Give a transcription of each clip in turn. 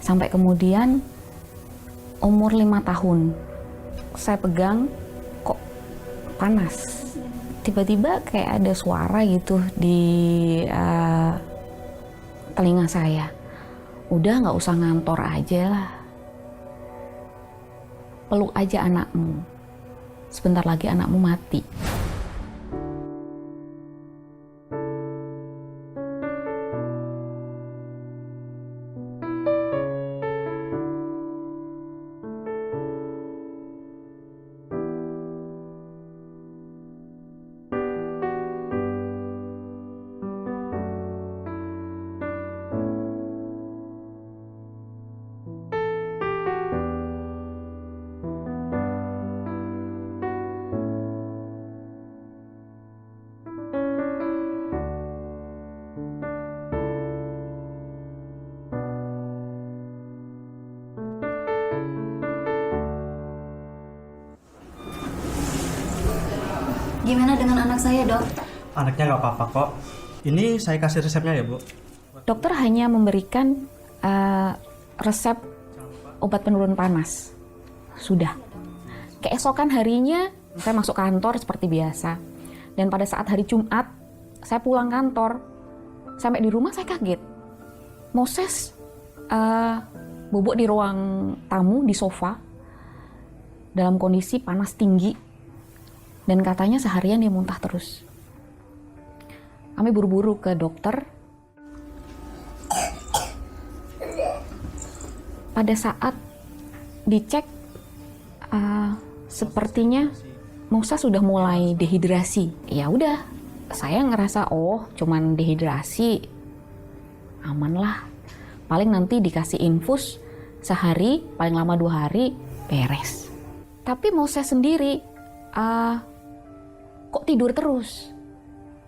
Sampai kemudian umur 5 tahun, saya pegang kok panas. Tiba-tiba kayak ada suara gitu di telinga saya. Udah nggak usah ngantor aja lah. Peluk aja anakmu. Sebentar lagi anakmu mati. Gimana dengan anak saya, Dok? Anaknya nggak apa-apa kok. Ini saya kasih resepnya ya, Bu. Dokter hanya memberikan resep obat penurun panas. Sudah. Keesokan harinya saya masuk kantor seperti biasa. Dan pada saat hari Jumat, saya pulang kantor. Sampai di rumah saya kaget. Moses bubuk di ruang tamu di sofa dalam kondisi panas tinggi. Dan katanya seharian dia muntah terus. Kami buru-buru ke dokter. Pada saat dicek, sepertinya Musa sudah mulai dehidrasi. Ya udah, saya ngerasa cuman dehidrasi, aman lah. Paling nanti dikasih infus sehari, paling lama 2 hari beres. Tapi Moses sendiri kok tidur terus,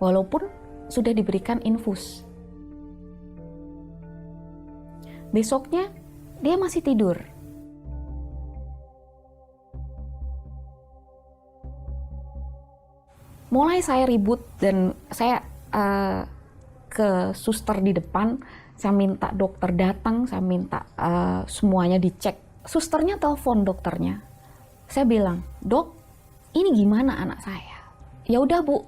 walaupun sudah diberikan infus. Besoknya dia masih tidur. Mulai saya ribut dan saya ke suster di depan, saya minta dokter datang, saya minta semuanya dicek. Susternya telepon dokternya. Saya bilang, "Dok, ini gimana anak saya?" "Ya udah, Bu,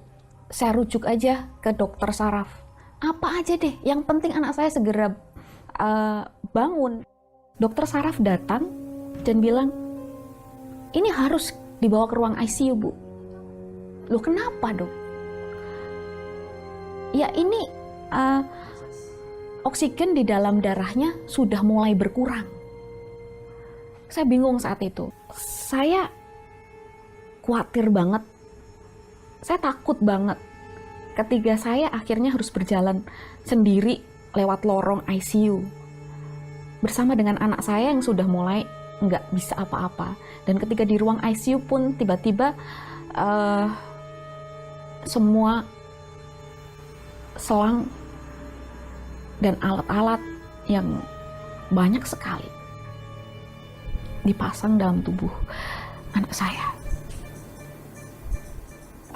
saya rujuk aja ke dokter saraf. Apa aja deh, yang penting anak saya segera bangun." Dokter saraf datang dan bilang, "Ini harus dibawa ke ruang ICU, Bu." "Loh, kenapa, Dok?" "Ya ini oksigen di dalam darahnya sudah mulai berkurang." Saya bingung saat itu. Saya khawatir banget. Saya takut banget ketika saya akhirnya harus berjalan sendiri lewat lorong ICU bersama dengan anak saya yang sudah mulai nggak bisa apa-apa. Dan ketika di ruang ICU pun tiba-tiba semua selang dan alat-alat yang banyak sekali dipasang dalam tubuh anak saya.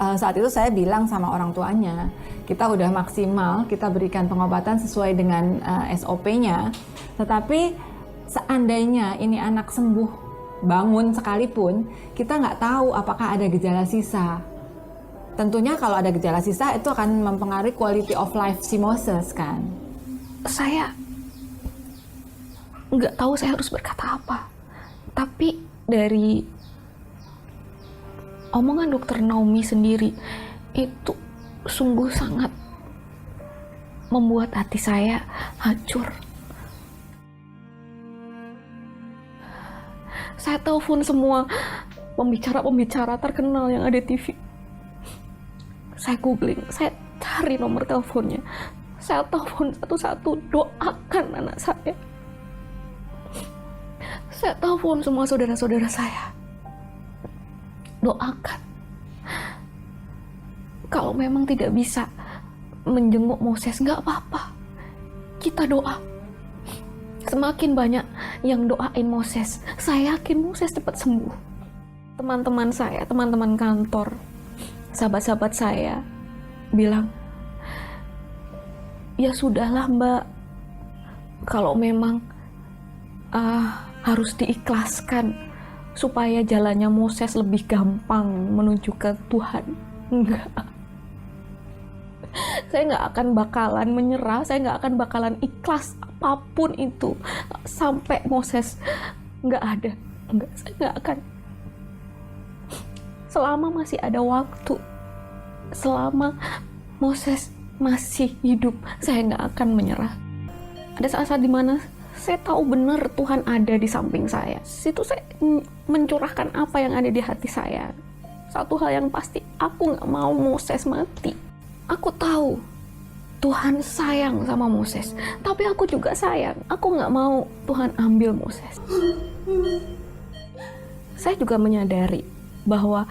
Saat itu saya bilang sama orang tuanya, kita udah maksimal, kita berikan pengobatan sesuai dengan SOP-nya, tetapi seandainya ini anak sembuh, bangun sekalipun, kita nggak tahu apakah ada gejala sisa. Tentunya kalau ada gejala sisa itu akan mempengaruhi quality of life si Moses kan. Saya nggak tahu saya harus berkata apa, tapi dari omongan dokter Naomi sendiri itu sungguh sangat membuat hati saya hancur. Saya telepon semua pembicara-pembicara terkenal yang ada di TV. Saya googling, saya cari nomor teleponnya. Saya telepon satu-satu, doakan anak saya. Saya telepon semua saudara-saudara saya. Doakan. Kalau memang tidak bisa menjenguk Moses, nggak apa-apa. Kita doa. Semakin banyak yang doain Moses, saya yakin Moses cepat sembuh. Teman-teman saya, teman-teman kantor, sahabat-sahabat saya bilang, "Ya sudahlah, Mbak. Kalau memang harus diikhlaskan supaya jalannya Moses lebih gampang menuju ke Tuhan. Enggak. Saya nggak akan bakalan menyerah, saya nggak akan bakalan ikhlas apapun itu sampai Moses nggak ada. Enggak, saya nggak akan. Selama masih ada waktu, selama Moses masih hidup, saya nggak akan menyerah. Ada saat-saat dimana saya tahu benar Tuhan ada di samping saya. Situ saya mencurahkan apa yang ada di hati saya. Satu hal yang pasti, aku nggak mau Moses mati. Aku tahu Tuhan sayang sama Moses, tapi aku juga sayang. Aku nggak mau Tuhan ambil Moses. Saya juga menyadari bahwa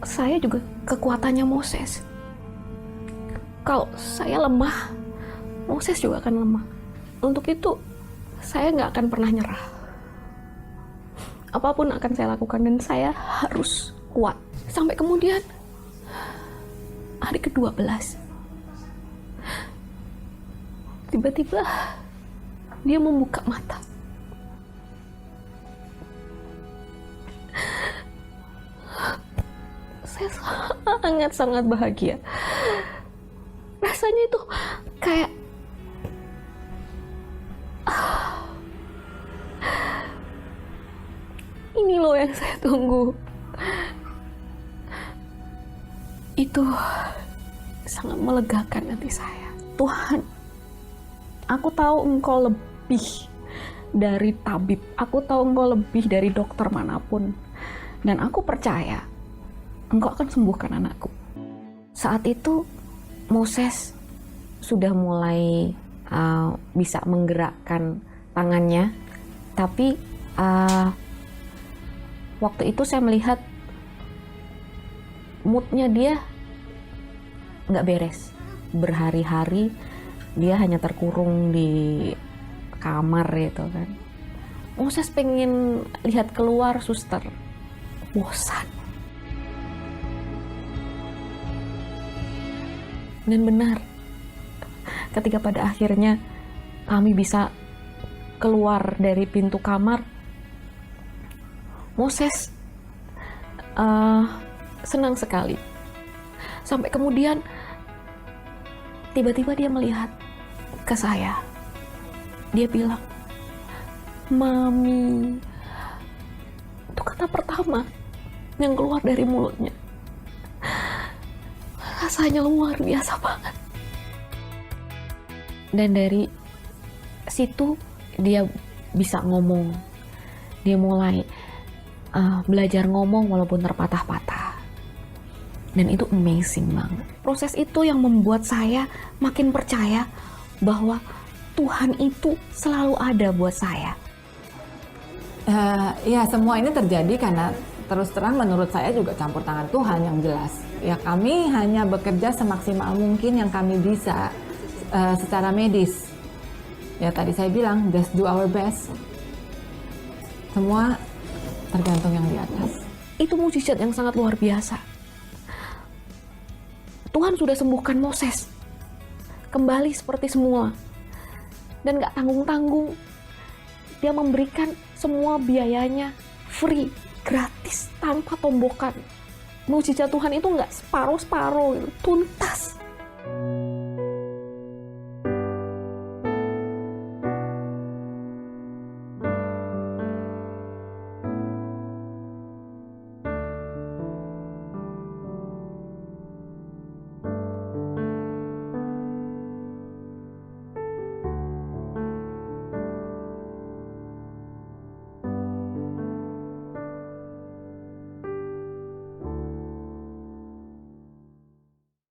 saya juga kekuatannya Moses. Kalau saya lemah, Moses juga akan lemah. Untuk itu, saya nggak akan pernah nyerah. Apapun akan saya lakukan dan saya harus kuat. Sampai kemudian, hari ke-12, tiba-tiba dia membuka mata. Saya sangat-sangat bahagia. Rasanya itu kayak ini loh yang saya tunggu. Itu sangat melegakan hati saya. Tuhan, aku tahu Engkau lebih dari tabib. Aku tahu Engkau lebih dari dokter manapun. Dan aku percaya Engkau akan sembuhkan anakku. Saat itu Moses sudah mulai bisa menggerakkan tangannya, tapi waktu itu saya melihat moodnya dia nggak beres. Berhari-hari dia hanya terkurung di kamar gitu kan. Moses pengen lihat keluar, suster bosan. Dan benar, ketika pada akhirnya kami bisa keluar dari pintu kamar, Moses senang sekali. Sampai kemudian tiba-tiba dia melihat ke saya. Dia bilang, "Mami." Itu kata pertama yang keluar dari mulutnya. Rasanya luar biasa banget. Dan dari situ dia bisa ngomong. Dia mulai belajar ngomong walaupun terpatah-patah. Dan itu amazing banget. Proses itu yang membuat saya makin percaya bahwa Tuhan itu selalu ada buat saya. Ya, semua ini terjadi karena terus terang menurut saya juga campur tangan Tuhan yang jelas. Ya, kami hanya bekerja semaksimal mungkin yang kami bisa secara medis. Ya, tadi saya bilang just do our best. Semua tergantung yang di atas. Itu mukjizat yang sangat luar biasa. Tuhan sudah sembuhkan Moses. Kembali seperti semula. Dan gak tanggung-tanggung. Dia memberikan semua biayanya free, gratis, tanpa tombokan. Mukjizat Tuhan itu gak separuh-separuh, tuntas.